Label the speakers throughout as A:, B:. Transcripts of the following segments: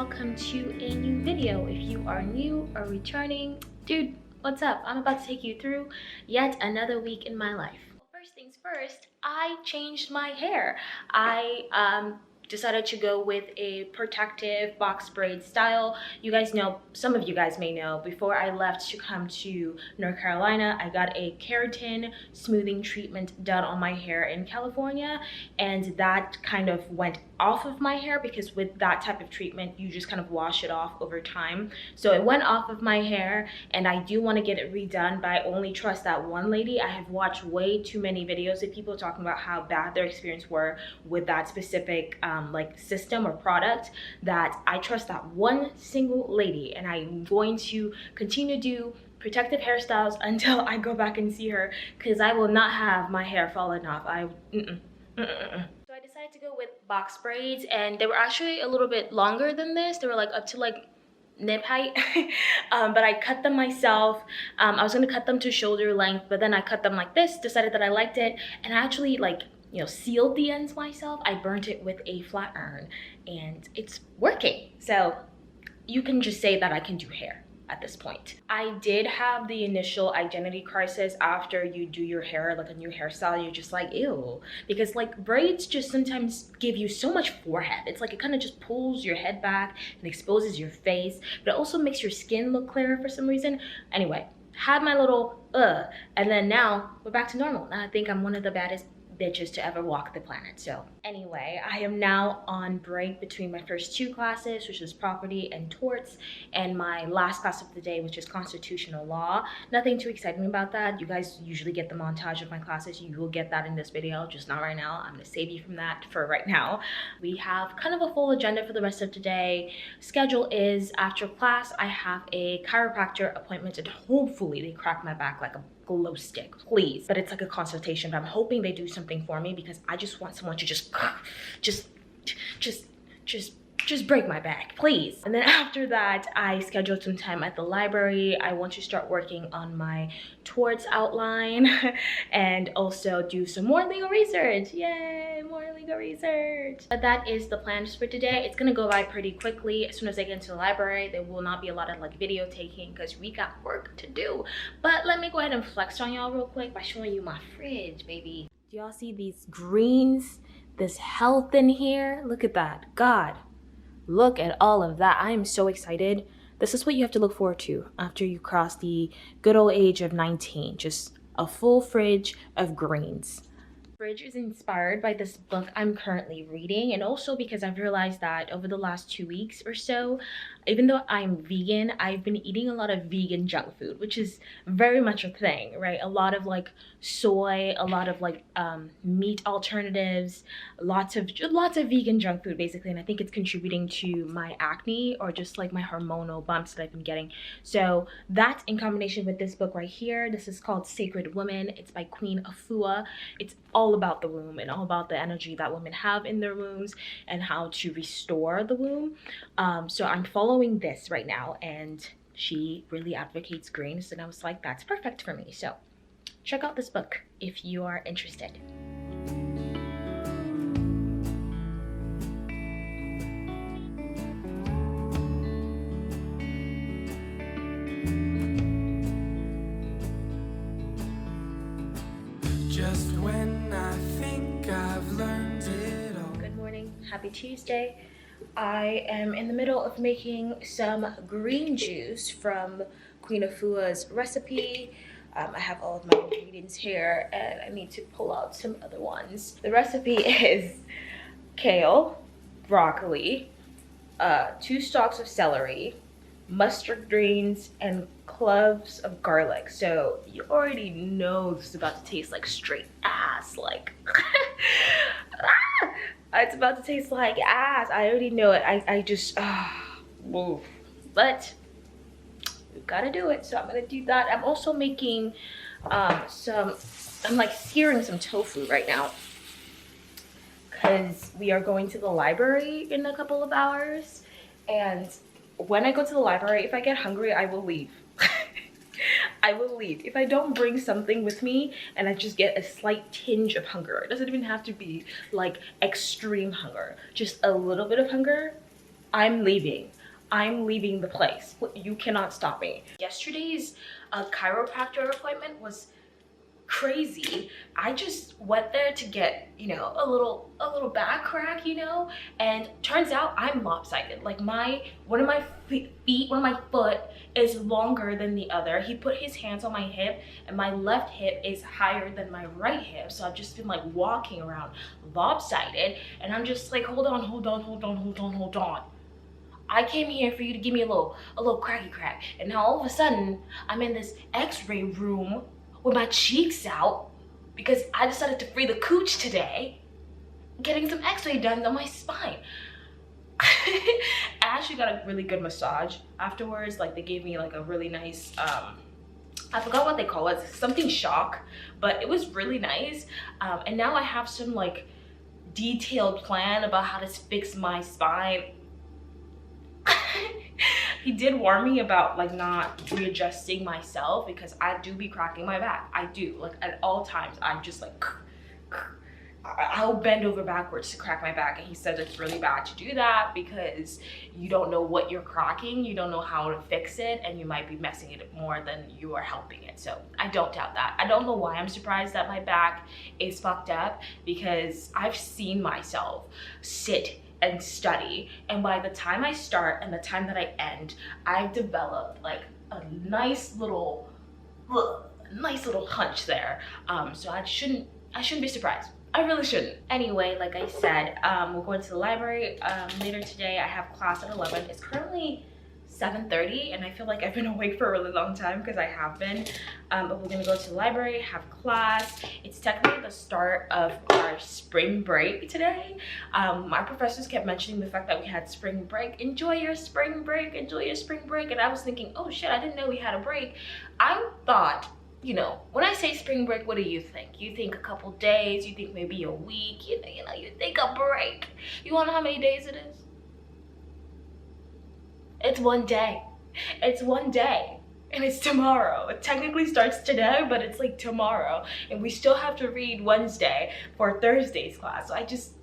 A: welcome to a new video. If you are new or returning, dude, what's up? I'm about to take you through yet another week in my life. Well, first things first, I changed my hair. I decided to go with a protective box braid style. You guys know, some of you guys may know, before I left to come to North Carolina, I got a keratin smoothing treatment done on my hair in California, and that kind of went off of my hair because with that type of treatment you just kind of wash it off over time. So it went off of my hair and I do want to get it redone, but I only trust that one lady. I have watched way too many videos of people talking about how bad their experience were with that specific like system or product, that I trust that one single lady, and I'm going to continue to do protective hairstyles until I go back and see her, because I will not have my hair falling off. So I decided to go with box braids, and they were actually a little bit longer than this. They were like up to like nip height. But I cut them myself. I was gonna cut them to shoulder length, but then I cut them like this, decided that I liked it, and I actually sealed the ends myself. I burnt it with a flat iron and it's working. So you can just say that I can do hair at this point. I did have the initial identity crisis after you do your hair, like a new hairstyle. You're just like, ew, because like braids just sometimes give you so much forehead. It's like it kind of just pulls your head back and exposes your face, but it also makes your skin look clearer for some reason. Anyway, had my little and then now we're back to normal. Now I think I'm one of the baddest bitches to ever walk the planet. So anyway, I am now on break between my first two classes, which is property and torts, and my last class of the day, which is constitutional law. Nothing too exciting about that. You guys usually get the montage of my classes. You will get that in this video, just not right now. I'm gonna save you from that for right now. We have kind of a full agenda for the rest of today. Schedule is after class, I have a chiropractor appointment, and hopefully they crack my back like a glow stick, please. But it's like a consultation, but I'm hoping they do something for me because I just want someone to just break my back, please. And then after that, I scheduled some time at the library. I want to start working on my torts outline and also do some more legal research. Yay, more legal research. But that is the plans for today. It's gonna go by pretty quickly. As soon as I get into the library, there will not be a lot of like video taking because we got work to do. But let me go ahead and flex on y'all real quick by showing you my fridge, baby. Do y'all see these greens, this health in here? Look at that, God. Look at all of that. I am so excited. This is what you have to look forward to after you cross the good old age of 19. Just a full fridge of greens. Fridge is inspired by this book I'm currently reading, and also because I've realized that over the last 2 weeks or so, even though I'm vegan, I've been eating a lot of vegan junk food, which is very much a thing, right? A lot of like soy, a lot of like meat alternatives, lots of vegan junk food basically, and I think it's contributing to my acne or just like my hormonal bumps that I've been getting. So that in combination with this book right here, this is called Sacred Woman. It's by Queen Afua. It's all about the womb and all about the energy that women have in their wombs and how to restore the womb. So I'm following this right now, and she really advocates greens, and I was like, that's perfect for me. So check out this book if you are interested.
B: Just when I think I've learned it all.
A: Good morning, happy Tuesday. I am in the middle of making some green juice from Queen Afua's recipe. I have all of my ingredients here, and I need to pull out some other ones. The recipe is kale, broccoli, 2 stalks of celery, mustard greens, and cloves of garlic. So you already know this is about to taste like straight ass, like it's about to taste like ass. I already know it. I just move, but we've got to do it. So I'm gonna do that. I'm also making I'm like searing some tofu right now because we are going to the library in a couple of hours, and when I go to the library, if I get hungry, I will leave. I will leave. If I don't bring something with me and I just get a slight tinge of hunger, it doesn't even have to be like extreme hunger, just a little bit of hunger, I'm leaving. I'm leaving the place. You cannot stop me. Yesterday's chiropractor appointment was crazy. I just went there to get, you know, a little back crack, you know, and turns out I'm lopsided. Like one of my feet, one of my foot is longer than the other. He put his hands on my hip and my left hip is higher than my right hip. So I've just been like walking around lopsided and I'm just like, hold on, hold on, hold on, hold on, hold on. I came here for you to give me a little cracky crack. And now all of a sudden, I'm in this x-ray room with my cheeks out because I decided to free the cooch today, getting some x-ray done on my spine. I actually got a really good massage afterwards. Like they gave me like a really nice, I forgot what they call it, something shock, but it was really nice. And now I have some like detailed plan about how to fix my spine. He did warn me about like not readjusting myself because I do be cracking my back. I do, like at all times. I'm just like, I'll bend over backwards to crack my back. And he said it's really bad to do that because you don't know what you're cracking. You don't know how to fix it and you might be messing it more than you are helping it. So I don't doubt that. I don't know why I'm surprised that my back is fucked up because I've seen myself sit and study, and by the time I start and the time that I end, I've developed like a nice little hunch there. So I shouldn't be surprised. I really shouldn't. Anyway, like I said, we're going to the library later today. I have class at 11. It's currently 7:30 and I feel like I've been awake for a really long time because I have been, but we're gonna go to the library, have class. It's technically the start of our spring break today. My professors kept mentioning the fact that we had spring break. Enjoy your spring break, enjoy your spring break. And I was thinking, oh shit, I didn't know we had a break. I thought, you know, when I say spring break, what do you think? You think a couple days, you think maybe a week, you think a break. You wanna know how many days it is? It's one day. It's one day. And it's tomorrow. It technically starts today, but it's like tomorrow. And we still have to read Wednesday for Thursday's class. So I just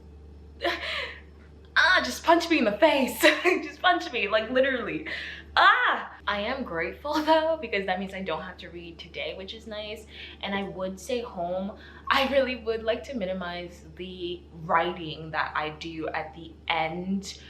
A: punch me in the face. Just punch me, like literally. I am grateful though, because that means I don't have to read today, which is nice. And I would say home, I really would like to minimize the writing that I do at the end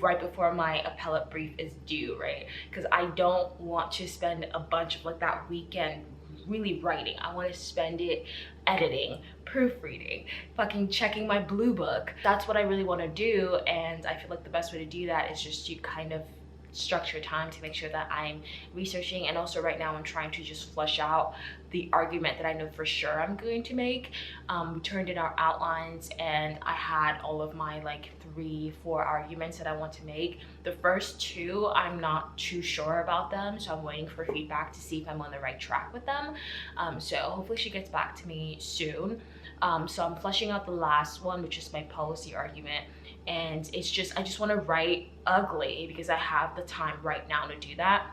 A: right before my appellate brief is due, right? Because I don't want to spend a bunch of like that weekend really writing. I want to spend it editing, proofreading, fucking checking my blue book. That's what I really want to do, and I feel like the best way to do that is just to kind of structure time to make sure that I'm researching. And also right now I'm trying to just flush out the argument that I know for sure I'm going to make. We turned in our outlines and I had all of my like 3-4 arguments that I want to make. The first 2 I'm not too sure about them, so I'm waiting for feedback to see if I'm on the right track with them. So hopefully she gets back to me soon. So I'm fleshing out the last one, which is my policy argument. And it's just, I just want to write ugly because I have the time right now to do that.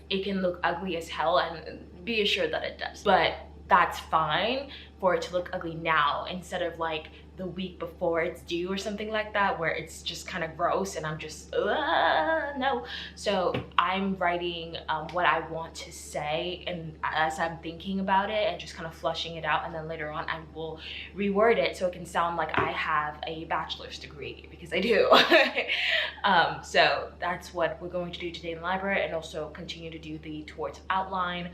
A: It can look ugly as hell, and be assured that it does, but that's fine for it to look ugly now instead of like the week before it's due or something like that, where it's just kind of gross and I'm just no. So I'm writing what I want to say, and as I'm thinking about it and just kind of flushing it out, and then later on I will reword it so it can sound like I have a bachelor's degree, because I do. So that's what we're going to do today in the library, and also continue to do the towards outline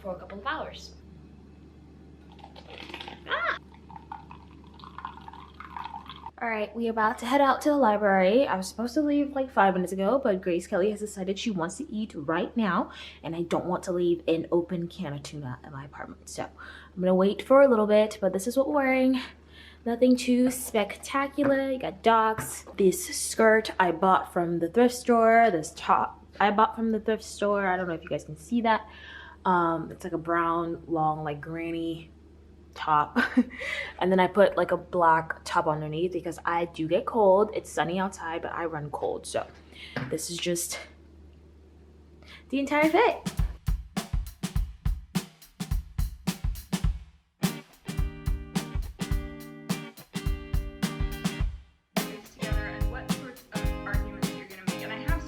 A: for a couple of hours. All right, we're about to head out to the library. I was supposed to leave like 5 minutes ago, but Grace Kelly has decided she wants to eat right now, and I don't want to leave an open can of tuna at my apartment. So I'm gonna wait for a little bit, but this is what we're wearing. Nothing too spectacular. You got docs. This skirt I bought from the thrift store. This top I bought from the thrift store. I don't know if you guys can see that. It's like a brown, long, like granny top. And then I put like a black top underneath because I do get cold. It's sunny outside, but I run cold. So this is just the entire fit.
C: Together and what sorts of arguments you're gonna make. And I have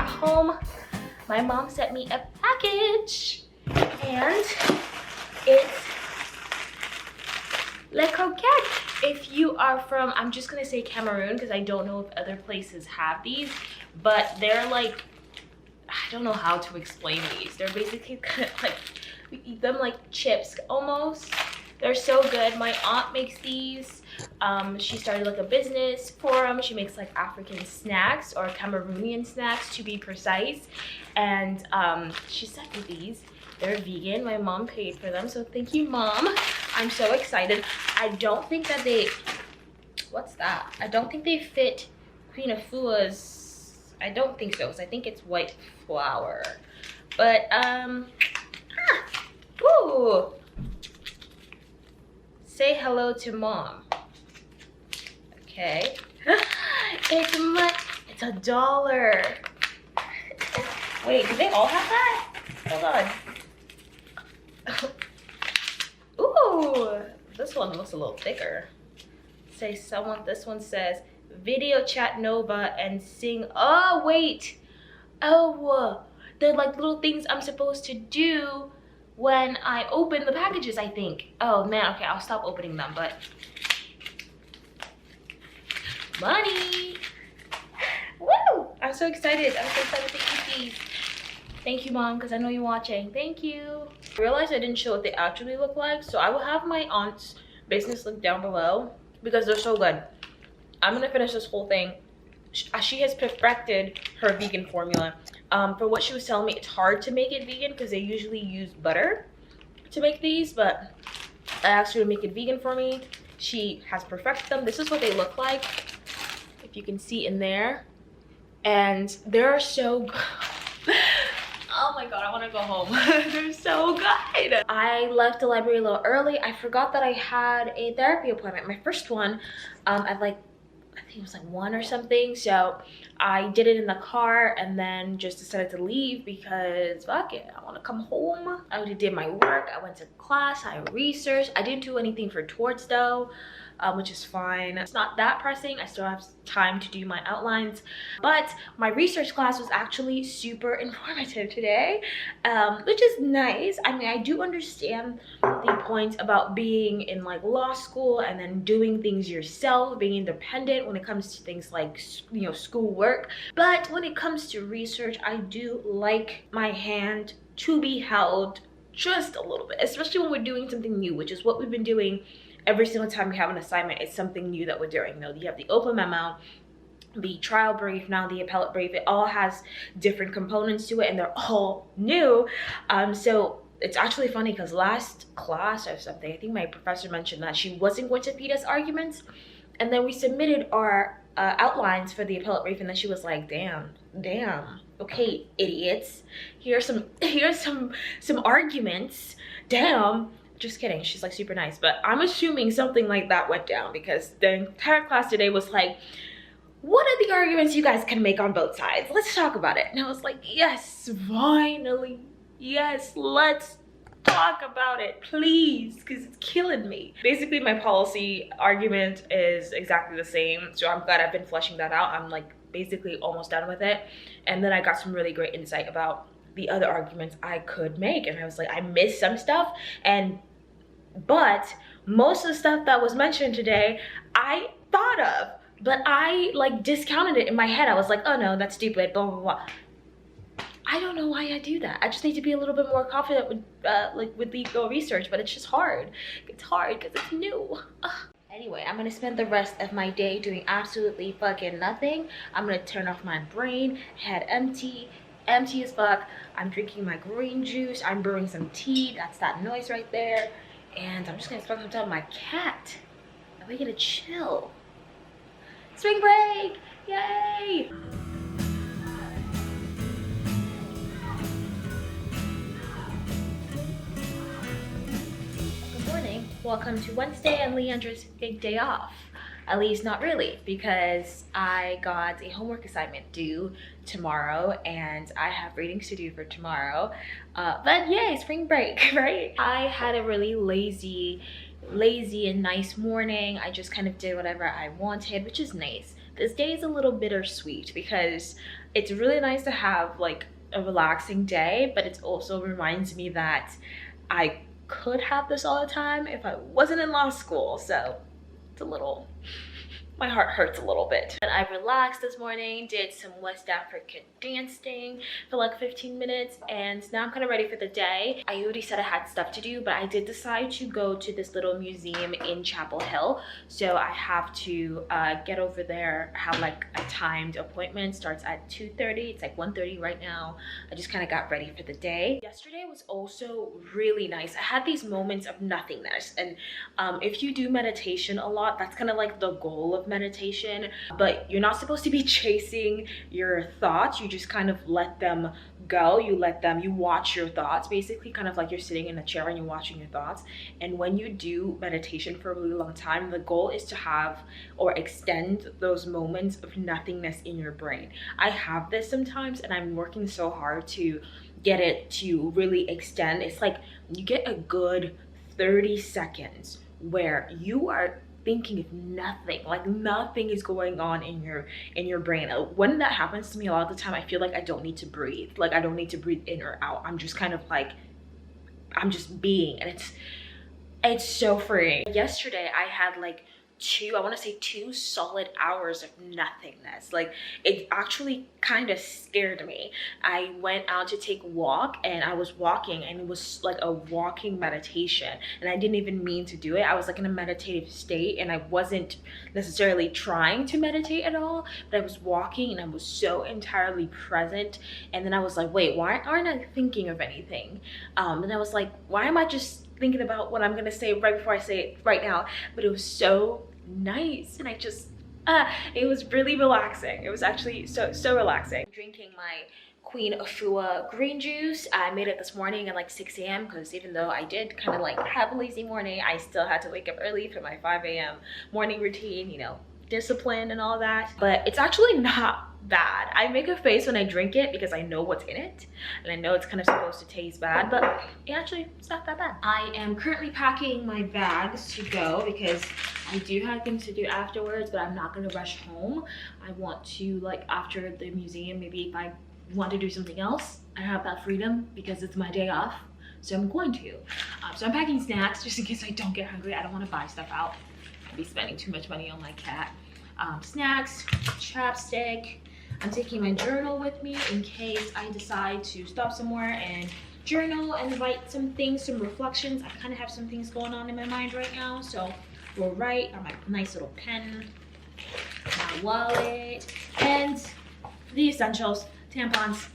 A: got home, my mom sent me a package, and it's Le Croquette. If you are from, I'm just gonna say Cameroon because I don't know if other places have these, but they're like, I don't know how to explain these. They're basically kind of like, we eat them like chips almost. They're so good. My aunt makes these. She started like a business for them. She makes like African snacks, or Cameroonian snacks to be precise. And she sent me these. They're vegan. My mom paid for them, so thank you, Mom. I'm so excited. I don't think that they, what's that? I don't think they fit Queen of Fua's. I don't think so, because I think it's white flour. But ooh. Say hello to Mom. Okay. It's $1. Wait, do they all have that? Hold on. Ooh, this one looks a little thicker. Say someone, this one says video chat Nova and sing. Oh, wait. Oh, they're like little things I'm supposed to do when I open the packages, I think. Oh man, okay, I'll stop opening them, but money. Woo! I'm so excited. I'm so excited to eat these. Thank you, Mom, because I know you're watching. Thank you. I realized I didn't show what they actually look like, so I will have my aunt's business link down below because they're so good. I'm gonna finish this whole thing. She has perfected her vegan formula. For what she was telling me, it's hard to make it vegan because they usually use butter to make these, but I asked her to make it vegan for me. She has perfected them. This is what they look like, if you can see in there, and they're so good. Oh my god, I want to go home. They're so good. I left the library a little early. I forgot that I had a therapy appointment, my first one, at like, I think it was like 1 or something. So I did it in the car and then just decided to leave because fuck it, I want to come home. I already did my work. I went to class, I researched. I didn't do anything for towards though, which is fine. It's not that pressing. I still have time to do my outlines, but my research class was actually super informative today, which is nice. I mean, I do understand the point about being in like law school and then doing things yourself, being independent when it comes to things like, you know, school work. But when it comes to research, I do like my hand to be held just a little bit, especially when we're doing something new, which is what we've been doing every single time we have an assignment. It's something new that we're doing. You know, you have the open memo, the trial brief, now the appellate brief. It all has different components to it and they're all new. So it's actually funny because last class or something, I think my professor mentioned that she wasn't going to feed us arguments, and then we submitted our outlines for the appellate brief, and then she was like, damn, okay, idiots, here's some arguments, damn. Just kidding, she's like super nice, but I'm assuming something like that went down because the entire class today was like, what are the arguments you guys can make on both sides? Let's talk about it. And I was like, yes, finally, yes, let's talk about it, please, because it's killing me. Basically, my policy argument is exactly the same, so I'm glad I've been fleshing that out. I'm like basically almost done with it, and then I got some really great insight about the other arguments I could make, and I was like, I missed some stuff, but most of the stuff that was mentioned today I thought of, but I like discounted it in my head. I was like, oh no, that's stupid, blah blah blah. I don't know why I do that. I just need to be a little bit more confident with with legal research, but it's just hard. It's hard because it's new. Ugh. Anyway, I'm gonna spend the rest of my day doing absolutely fucking nothing. I'm gonna turn off my brain, head empty as fuck. I'm drinking my green juice, I'm brewing some tea, that's that noise right there. And I'm just gonna spend some time with my cat. And we're gonna chill. Spring break! Yay! Good morning. Welcome to Wednesday and Leandra's big day off. At least not really, because I got a homework assignment due tomorrow and I have readings to do for tomorrow. But yay, spring break, right? I had a really lazy and nice morning. I just kind of did whatever I wanted, which is nice. This day is a little bittersweet because it's really nice to have like a relaxing day, but it also reminds me that I could have this all the time if I wasn't in law school. So it's a little, my heart hurts a little bit. But I relaxed this morning, did some West African dancing for like 15 minutes, and now I'm kind of ready for the day. I already said I had stuff to do, but I did decide to go to this little museum in Chapel Hill. So I have to get over there. I have like a timed appointment, starts at 2:30. It's like 1:30 right now. I just kind of got ready for the day. Yesterday was also really nice. I had these moments of nothingness, and if you do meditation a lot, that's kind of like the goal of meditation, but you're not supposed to be chasing your thoughts. You just kind of let them go. You watch your thoughts, basically, kind of like you're sitting in a chair and you're watching your thoughts. And when you do meditation for a really long time, the goal is to have or extend those moments of nothingness in your brain. I have this sometimes, and I'm working so hard to get it to really extend. It's like you get a good 30 seconds where you are thinking of nothing, like nothing is going on in your brain. When that happens to me, a lot of the time I feel like I don't need to breathe, like I don't need to breathe in or out. I'm just kind of like, I'm just being, and it's so freeing. Yesterday I had like I want to say 2 solid hours of nothingness. Like it actually kind of scared me. I went out to take a walk, and I was walking, and it was like a walking meditation, and I didn't even mean to do it. I was like in a meditative state, and I wasn't necessarily trying to meditate at all, but I was walking and I was so entirely present. And then I was like, wait, why aren't I thinking of anything? And I was like, why am I just thinking about what I'm gonna say right before I say it right now? But it was so nice, and I just it was really relaxing. It was actually so relaxing. Drinking my Queen Afua green juice. I made it this morning at like 6 a.m. because even though I did kind of like have a lazy morning, I still had to wake up early for my 5 a.m. morning routine, you know, discipline and all that. But it's actually not bad. I make a face when I drink it because I know what's in it, and I know it's kind of supposed to taste bad, but it's not that bad. I am currently packing my bags to go because I do have things to do afterwards, but I'm not gonna rush home. I want to, like, after the museum, maybe if I want to do something else, I have that freedom because it's my day off, so I'm going to. So I'm packing snacks just in case I don't get hungry. I don't want to buy stuff out. I'd be spending too much money on my cat. Snacks, chapstick. I'm taking my journal with me in case I decide to stop somewhere and journal and write some things, some reflections. I kind of have some things going on in my mind right now, so we'll write on my nice little pen, my wallet, and the essentials, tampons.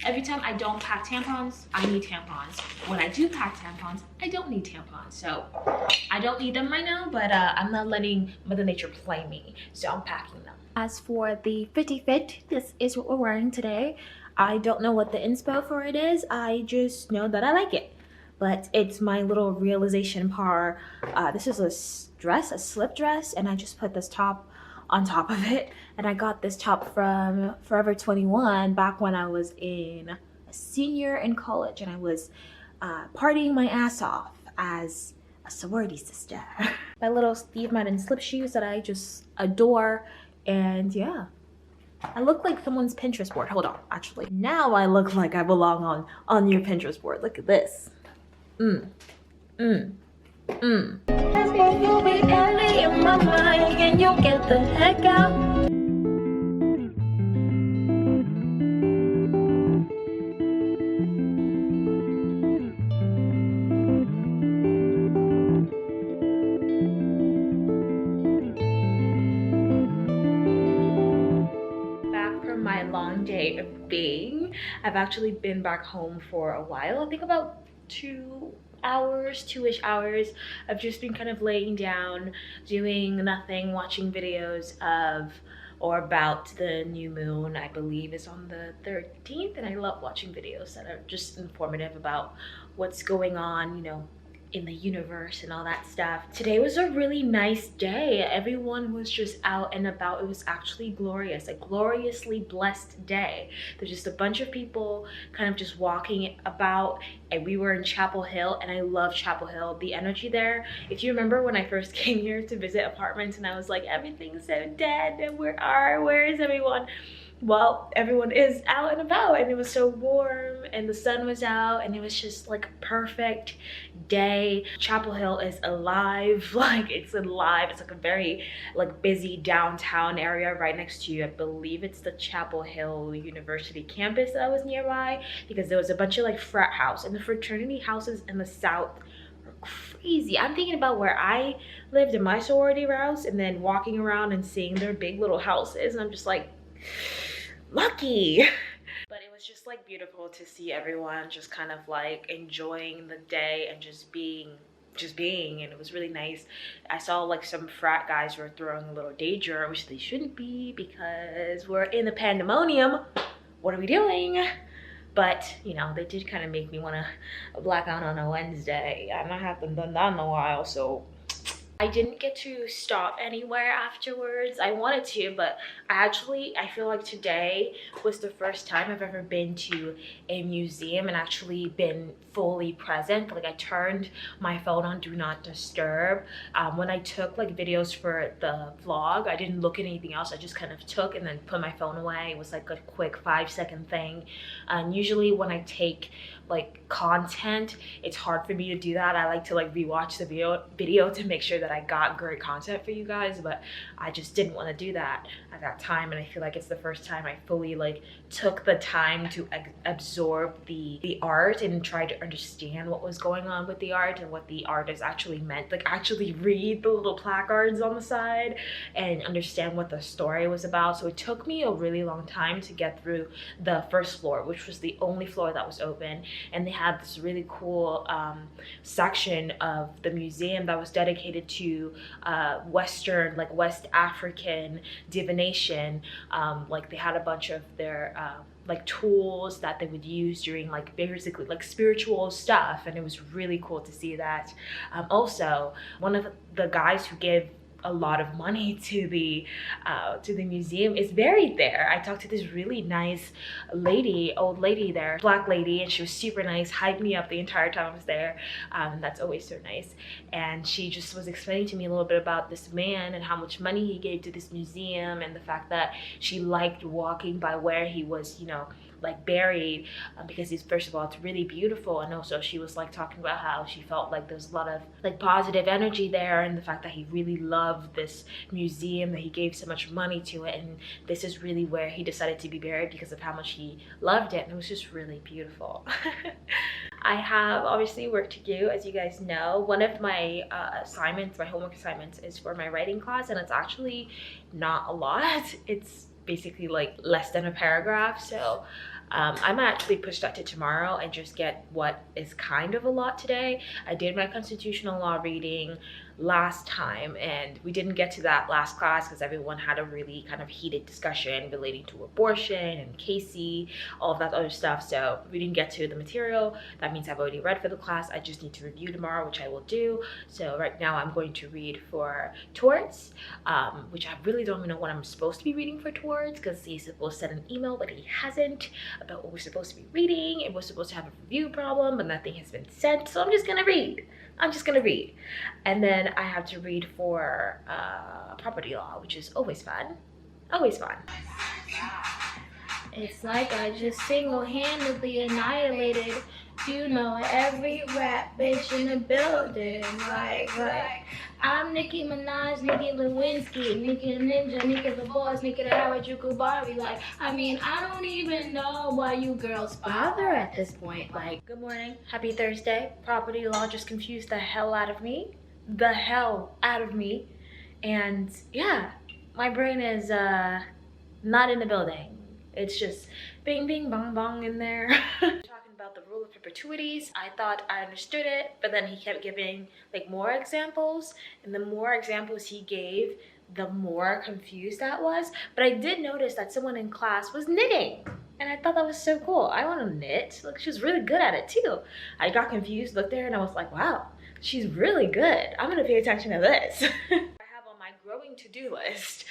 A: Every time I don't pack tampons, I need tampons. When I do pack tampons, I don't need tampons. So I don't need them right now, but I'm not letting Mother Nature play me, so I'm packing them. As for the 50 fit, this is what we're wearing today. I don't know what the inspo for it is. I just know that I like it. But it's my little realization par. This is a dress, a slip dress, and I just put this top on top of it. And I got this top from Forever 21 back when I was a senior in college, and I was partying my ass off as a sorority sister. My little Steve Madden slip shoes that I just adore. And yeah, I look like someone's Pinterest board. Hold on, actually. Now I look like I belong on your Pinterest board. Look at this. You'll be early in my mind, and you'll get the heck out. Back from my long day of being, I've actually been back home for a while. I think about 2-ish hours. I've just been kind of laying down, doing nothing, watching videos of or about the new moon. I believe is on the 13th, and I love watching videos that are just informative about what's going on, you know, in the universe and all that stuff. Today was a really nice day. Everyone was just out and about. It was actually glorious, a gloriously blessed day. There's just a bunch of people kind of just walking about, and we were in Chapel Hill, and I love Chapel Hill. The energy there, if you remember when I first came here to visit apartments and I was like, everything's so dead and where is everyone? Well, everyone is out and about, and it was so warm and the sun was out, and it was just like a perfect day. Chapel Hill is alive. Like, it's alive. It's like a very like busy downtown area right next to you. I believe it's the Chapel Hill University campus that was nearby, because there was a bunch of like frat house, and the fraternity houses in the south are crazy. I'm thinking about where I lived in my sorority house, and then walking around and seeing their big little houses, and I'm just like, lucky. But it was just like beautiful to see everyone just kind of like enjoying the day and just being, and it was really nice. I saw like some frat guys were throwing a little danger, which they shouldn't be because we're in the pandemonium. What are we doing? But you know, they did kind of make me want to black out on a Wednesday, and I haven't done that in a while, so I didn't get to stop anywhere afterwards. I wanted to, but I feel like today was the first time I've ever been to a museum and actually been fully present. Like, I turned my phone on do not disturb. When I took like videos for the vlog, I didn't look at anything else. I just kind of took and then put my phone away. It was like a quick 5-second thing. And usually when I take like content, it's hard for me to do that. I like to like rewatch the video to make sure that I got great content for you guys, but I just didn't want to do that at that time. And I feel like it's the first time I fully like took the time to absorb the art and try to understand what was going on with the art and what the artist actually meant. Like, actually read the little placards on the side and understand what the story was about. So it took me a really long time to get through the first floor, which was the only floor that was open. And they had this really cool section of the museum that was dedicated to Western, like West African divination. Like, they had a bunch of their like tools that they would use during like basically like spiritual stuff, and it was really cool to see that. Also, one of the guys who gave a lot of money to the museum is buried there. I talked to this really nice old lady there, black lady, and she was super nice, hyped me up the entire time I was there. That's always so nice. And she just was explaining to me a little bit about this man and how much money he gave to this museum, and the fact that she liked walking by where he was, you know, like buried, because he's, first of all, it's really beautiful, and also she was like talking about how she felt like there's a lot of like positive energy there, and the fact that he really loved this museum, that he gave so much money to it, and this is really where he decided to be buried because of how much he loved it, and it was just really beautiful. I have obviously work to do, as you guys know. One of my assignments, my homework assignments, is for my writing class, and it's actually not a lot. It's basically like less than a paragraph, so I might actually push that to tomorrow and just get what is kind of a lot today. I did my constitutional law reading last time, and we didn't get to that last class because everyone had a really kind of heated discussion relating to abortion and Casey, all of that other stuff, so we didn't get to the material. That means I've already read for the class. I just need to review tomorrow, which I will do. So right now I'm going to read for torts, which I really don't even know what I'm supposed to be reading for torts, because he's supposed to send an email, but he hasn't, about what we're supposed to be reading. It was supposed to have a review problem, but nothing has been sent, so I'm just gonna read. And then I have to read for property law, which is always fun. Always fun. It's like I just single-handedly annihilated, you know, every rap bitch in the building. Like I'm Nicki Minaj, Nicki Lewinsky, Nicki the Ninja, Nicki the Boss, Nicki the Harajuku Barbie. Like, I mean, I don't even know why you girls bother at this point. Like, good morning, happy Thursday. Property law just confused the hell out of me. And yeah, my brain is not in the building. It's just bing bing bong bong in there. Talking about the rule of perpetuities, I thought I understood it, but then he kept giving like more examples, and the more examples he gave, the more confused that was. But I did notice that someone in class was knitting, and I thought that was so cool. I want to knit. Like, she was really good at it too. I got confused, looked there, and I was like, wow, She's really good. I'm gonna pay attention to this. I have on my growing to-do list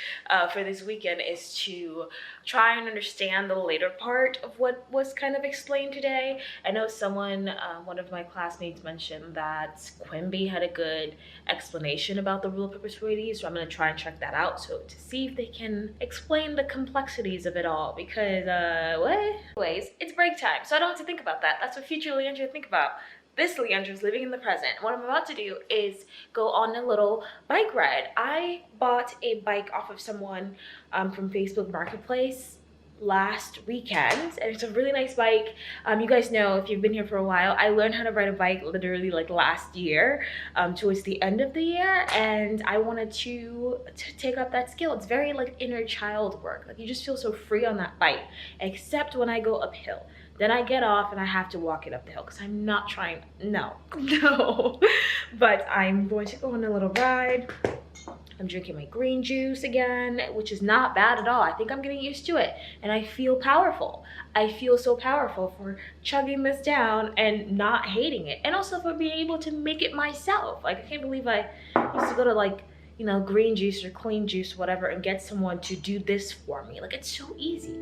A: for this weekend is to try and understand the later part of what was kind of explained today. I know someone, one of my classmates mentioned that Quimby had a good explanation about the rule of perpetuity, so I'm gonna try and check that out so to see if they can explain the complexities of it all, because what? Anyways, it's break time, so I don't have to think about that. That's what future Leandra think about. This Leandra's living in the present. What I'm about to do is go on a little bike ride. I bought a bike off of someone from Facebook Marketplace last weekend, and it's a really nice bike. You guys know, if you've been here for a while, I learned how to ride a bike literally like last year, towards the end of the year, and I wanted to take up that skill. It's very like inner child work. Like, you just feel so free on that bike, except when I go uphill. Then I get off and I have to walk it up the hill because I'm not trying, no, no. But I'm going to go on a little ride. I'm drinking my green juice again, which is not bad at all. I think I'm getting used to it, and I feel powerful. I feel so powerful for chugging this down and not hating it, and also for being able to make it myself. Like, I can't believe I used to go to, like, you know, green juice or clean juice, whatever, and get someone to do this for me. Like, it's so easy.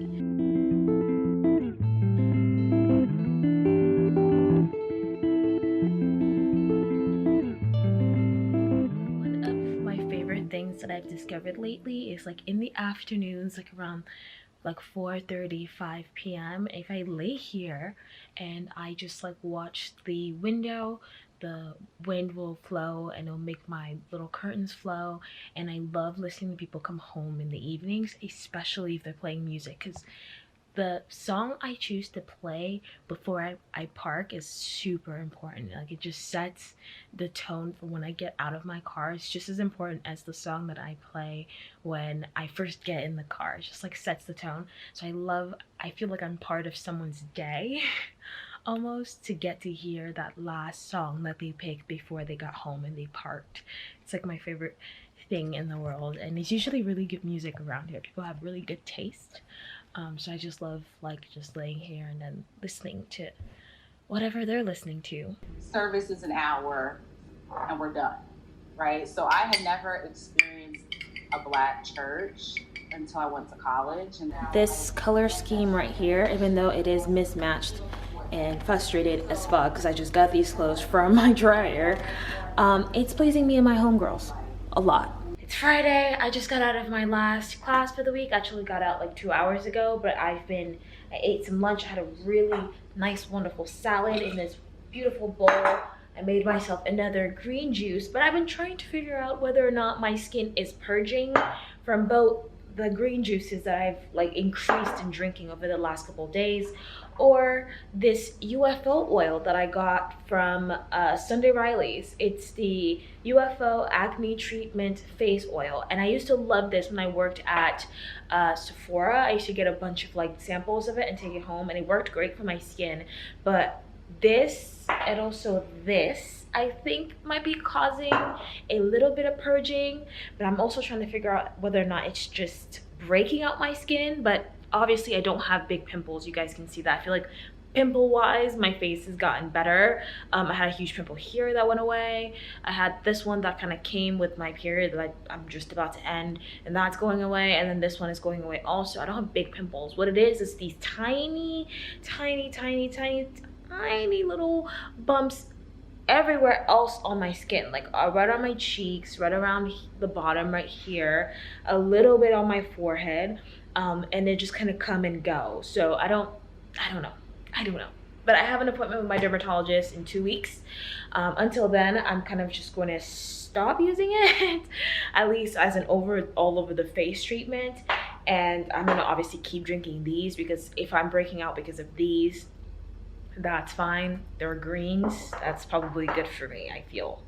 A: Things that I've discovered lately is, like, in the afternoons, like around like 4:30, 5 p.m. if I lay here and I just like watch the window, the wind will flow and it'll make my little curtains flow. And I love listening to people come home in the evenings, especially if they're playing music, because the song I choose to play before I park is super important. Like, it just sets the tone for when I get out of my car. It's just as important as the song that I play when I first get in the car. It just like sets the tone. So I feel like I'm part of someone's day almost, to get to hear that last song that they picked before they got home and they parked. It's like my favorite thing in the world, and it's usually really good music around here. People have really good taste. So I just love like just laying here and then listening to whatever they're listening to.
C: Service is an hour and we're done, right? So I had never experienced a Black church until I went to college. And
A: this color scheme right here, even though it is mismatched and frustrated as fuck because I just got these clothes from my dryer, it's pleasing me and my homegirls a lot. It's Friday. I just got out of my last class for the week. Actually got out like 2 hours ago, but I ate some lunch. I had a really nice, wonderful salad in this beautiful bowl. I made myself another green juice, but I've been trying to figure out whether or not my skin is purging from both the green juices that I've like increased in drinking over the last couple of days, or this UFO oil that I got from Sunday Riley's. It's the UFO Acne Treatment Face Oil, and I used to love this when I worked at Sephora. I used to get a bunch of like samples of it and take it home, and it worked great for my skin. But this, and also this, I think might be causing a little bit of purging, but I'm also trying to figure out whether or not it's just breaking out my skin. But obviously I don't have big pimples. You guys can see that. I feel like pimple wise my face has gotten better. I had a huge pimple here that went away. I had this one that kind of came with my period that I'm just about to end, and that's going away. And then this one is going away also. I don't have big pimples. What it is these tiny little bumps everywhere else on my skin, like right on my cheeks, right around the bottom right here, a little bit on my forehead, and they just kind of come and go. So I don't know, but I have an appointment with my dermatologist in 2 weeks. Until then, I'm kind of just going to stop using it at least as an all over the face treatment. And I'm going to obviously keep drinking these, because if I'm breaking out because of these, that's fine. They're greens. That's probably good for me, I feel.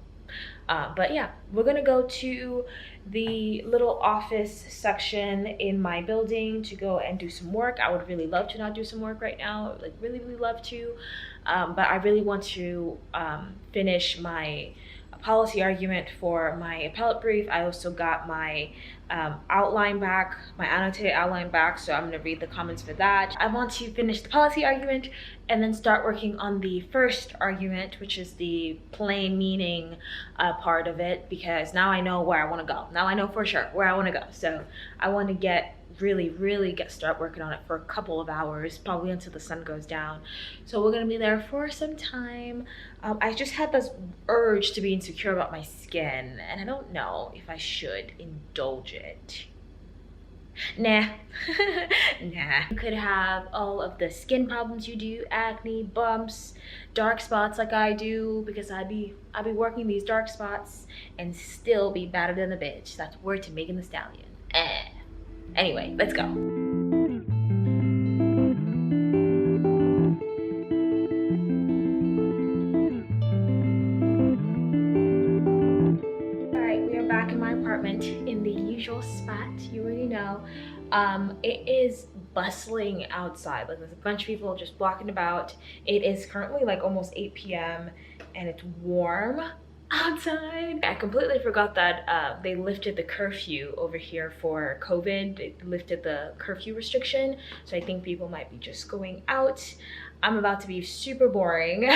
A: But yeah, we're gonna go to the little office section in my building to go and do some work. I would really love to not do some work right now, like really love to, but I really want to finish my policy argument for my appellate brief. I also got my outline back, my annotated outline back, so I'm going to read the comments for that. I want to finish the policy argument and then start working on the first argument, which is the plain meaning part of it, because now I know where I want to go. Now I know for sure where I want to go. So I want to start working on it for a couple of hours, probably until the sun goes down. So we're gonna be there for some time. I just had this urge to be insecure about my skin, and I don't know if I should indulge it. Nah. Nah. You could have all of the skin problems you do, acne, bumps, dark spots like I do, because I be working these dark spots and still be better than a bitch. That's word to Megan Thee Stallion. Anyway, let's go. Back in my apartment in the usual spot. You already know. It is bustling outside. Like, there's a bunch of people just walking about. It is currently like almost 8 p.m. and it's warm outside. I completely forgot that they lifted the curfew over here for COVID. They lifted the curfew restriction, so I think people might be just going out. I'm about to be super boring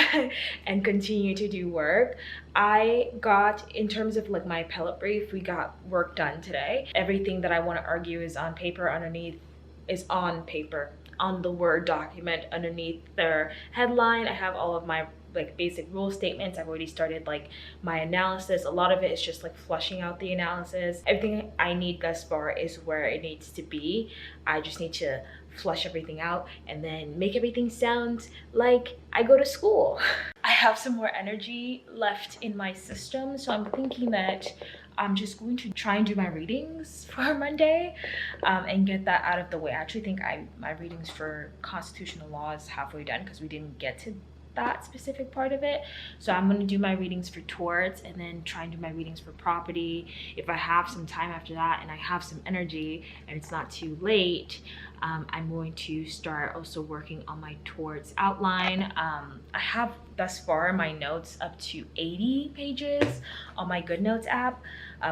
A: and continue to do work. I got, in terms of like my appellate brief, we got work done today. Everything that I want to argue is on paper underneath, is on paper, on the Word document underneath their headline. I have all of my like basic rule statements. I've already started like my analysis. A lot of it is just like flushing out the analysis. Everything I need thus far is where it needs to be. I just need to flush everything out and then make everything sound like I go to school. I have some more energy left in my system, so I'm thinking that I'm just going to try and do my readings for Monday and get that out of the way. I actually think my readings for constitutional law is halfway done because we didn't get to that specific part of it. So I'm going to do my readings for torts and then try and do my readings for property. If I have some time after that and I have some energy and it's not too late, I'm going to start also working on my torts outline. I have thus far my notes up to 80 pages on my GoodNotes app,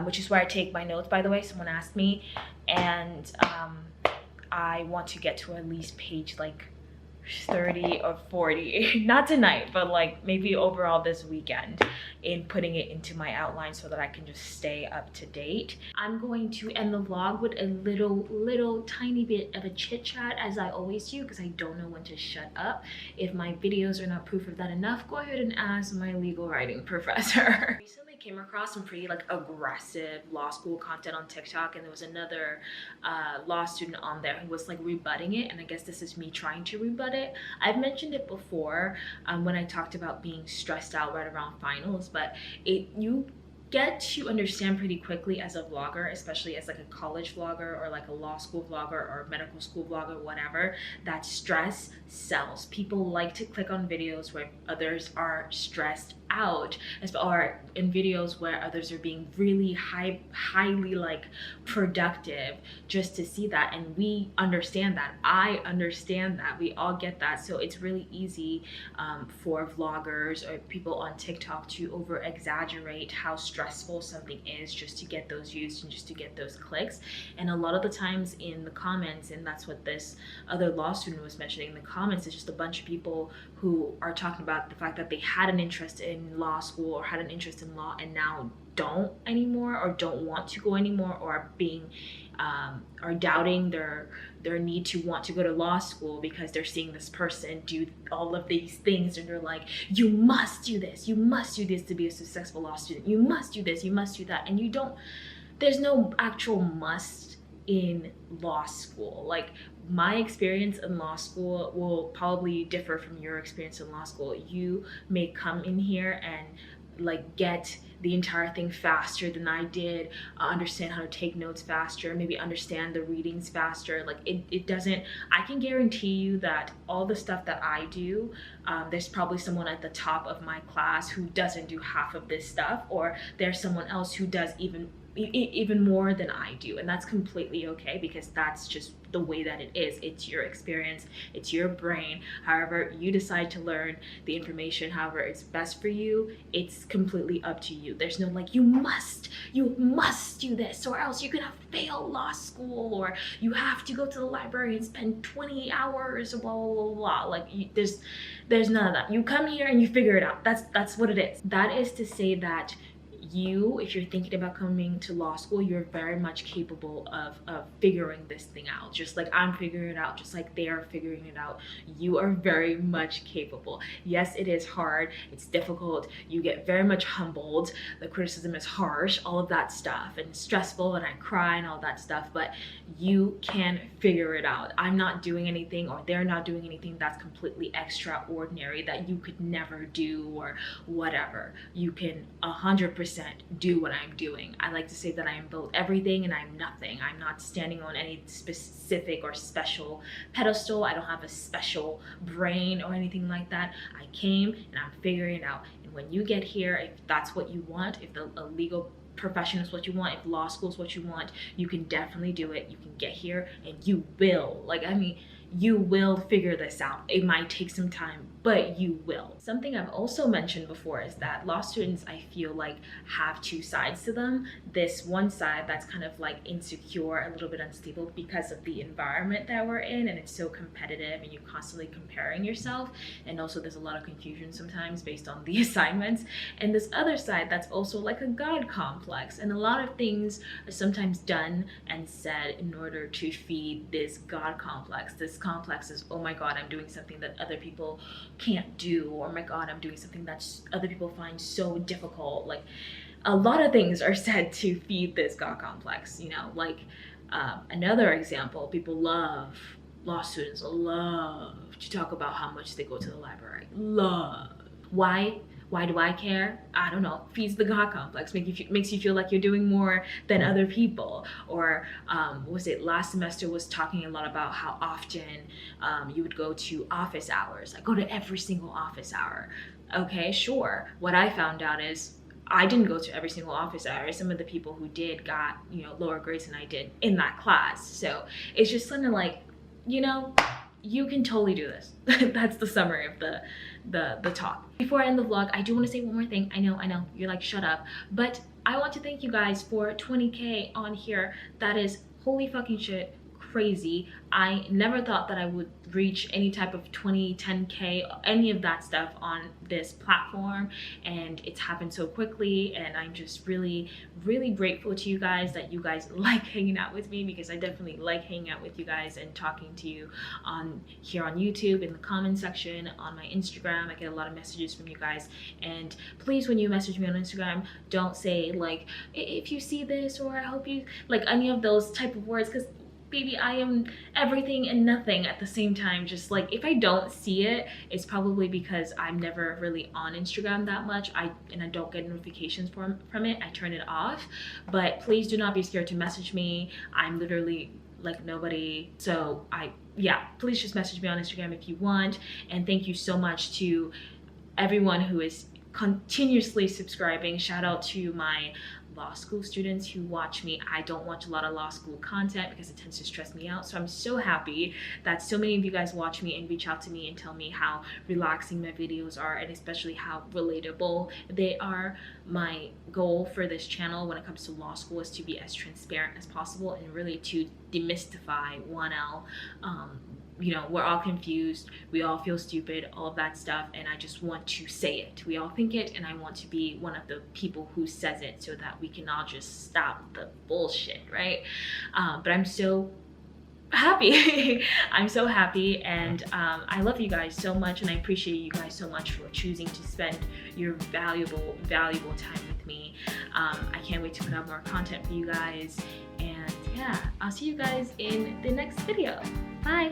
A: which is where I take my notes, by the way. Someone asked me, and I want to get to at least page like 30 or 40, not tonight, but like maybe overall this weekend, in putting it into my outline so that I can just stay up to date. I'm going to end the vlog with a little tiny bit of a chit chat, as I always do, because I don't know when to shut up. If my videos are not proof of that enough, go ahead and ask my legal writing professor. Recently came across some pretty like aggressive law school content on TikTok, and there was another law student on there who was like rebutting it, and I guess this is me trying to rebut it. I've mentioned it before when I talked about being stressed out right around finals, but you get to understand pretty quickly as a vlogger, especially as like a college vlogger or like a law school vlogger or medical school vlogger, whatever, that stress sells. People like to click on videos where others are stressed out, or in videos where others are being really highly like productive, just to see that. And we understand that. I understand that. We all get that. So it's really easy for vloggers or people on TikTok to over exaggerate how stressful something is just to get those views and just to get those clicks. And a lot of the times in the comments, and that's what this other law student was mentioning in the comments, is just a bunch of people who are talking about the fact that they had an interest in law school or had an interest in law and now don't anymore, or don't want to go anymore, or are being are doubting their need to want to go to law school because they're seeing this person do all of these things, and they're like, you must do this, you must do this to be a successful law student, you must do this, you must do that. And you don't, there's no actual must in law school. Like, my experience in law school will probably differ from your experience in law school. You may come in here and like get the entire thing faster than I did, understand how to take notes faster, maybe understand the readings faster. Like it doesn't, I can guarantee you that all the stuff that I do, there's probably someone at the top of my class who doesn't do half of this stuff, or there's someone else who does even even more than I do, and that's completely okay, because that's just the way that it is. It's your experience, it's your brain. However you decide to learn the information, however it's best for you, it's completely up to you. There's no like, you must do this or else you're gonna fail law school, or you have to go to the library and spend 20 hours, blah blah blah blah. Like there's none of that. You come here and you figure it out. That's what it is. That is to say that you, if you're thinking about coming to law school, you're very much capable of figuring this thing out. Just like I'm figuring it out, just like they are figuring it out. You are very much capable. Yes, it is hard, it's difficult, you get very much humbled, the criticism is harsh, all of that stuff, and stressful, and I cry and all that stuff, but you can figure it out. I'm not doing anything, or they're not doing anything that's completely extraordinary that you could never do or whatever. You can 100% do what I'm doing. I like to say that I am both everything and I'm nothing. I'm not standing on any specific or special pedestal. I don't have a special brain or anything like that. I came and I'm figuring it out. And when you get here, if that's what you want, if the legal profession is what you want, if law school is what you want, you can definitely do it. You can get here and you will. Like, I mean, you will figure this out. It might take some time, but you will. Something I've also mentioned before is that law students, I feel like, have two sides to them. This one side that's kind of like insecure, a little bit unstable because of the environment that we're in, and it's so competitive and you're constantly comparing yourself, and also there's a lot of confusion sometimes based on the assignments. And this other side that's also like a God complex, and a lot of things are sometimes done and said in order to feed this God complex. This complex is, oh my God, I'm doing something that other people can't do, or oh my God, I'm doing something that other people find so difficult. Like, a lot of things are said to feed this God complex, you know. Like, another example, people love, law students love to talk about how much they go to the library. Love. Why do I care? I don't know. Feeds the God complex. Makes you feel like you're doing more than other people. Or was it last semester was talking a lot about how often you would go to office hours. I go to every single office hour. Okay, sure. What I found out is I didn't go to every single office hour. Some of the people who did got, you know, lower grades than I did in that class. So it's just kind of like, you know, you can totally do this. That's the summary of the talk. Before I end the vlog, I do want to say one more thing. I know, you're like, shut up. But I want to thank you guys for 20K on here. That is holy fucking shit, crazy. I never thought that I would reach any type of 20, 10K, any of that stuff on this platform, and it's happened so quickly, and I'm just really, really grateful to you guys that you guys like hanging out with me, because I definitely like hanging out with you guys and talking to you on here on YouTube, in the comment section, on my Instagram. I get a lot of messages from you guys, and please, when you message me on Instagram, don't say like, if you see this, or I hope you, like, any of those type of words, because baby, I am everything and nothing at the same time. Just like, if I don't see it, it's probably because I'm never really on Instagram that much. And I don't get notifications from it. I turn it off. But please do not be scared to message me. I'm literally like nobody. So yeah, please just message me on Instagram if you want. And thank you so much to everyone who is continuously subscribing. Shout out to my law school students who watch me. I don't watch a lot of law school content because it tends to stress me out. So I'm so happy that so many of you guys watch me and reach out to me and tell me how relaxing my videos are, and especially how relatable they are. My goal for this channel when it comes to law school is to be as transparent as possible and really to demystify 1L. You know, we're all confused, we all feel stupid, all of that stuff, and I just want to say it. We all think it, and I want to be one of the people who says it so that we can all just stop the bullshit, right? But I'm so happy. I'm so happy, and I love you guys so much, and I appreciate you guys so much for choosing to spend your valuable time with me. I can't wait to put out more content for you guys, and yeah, I'll see you guys in the next video. Bye.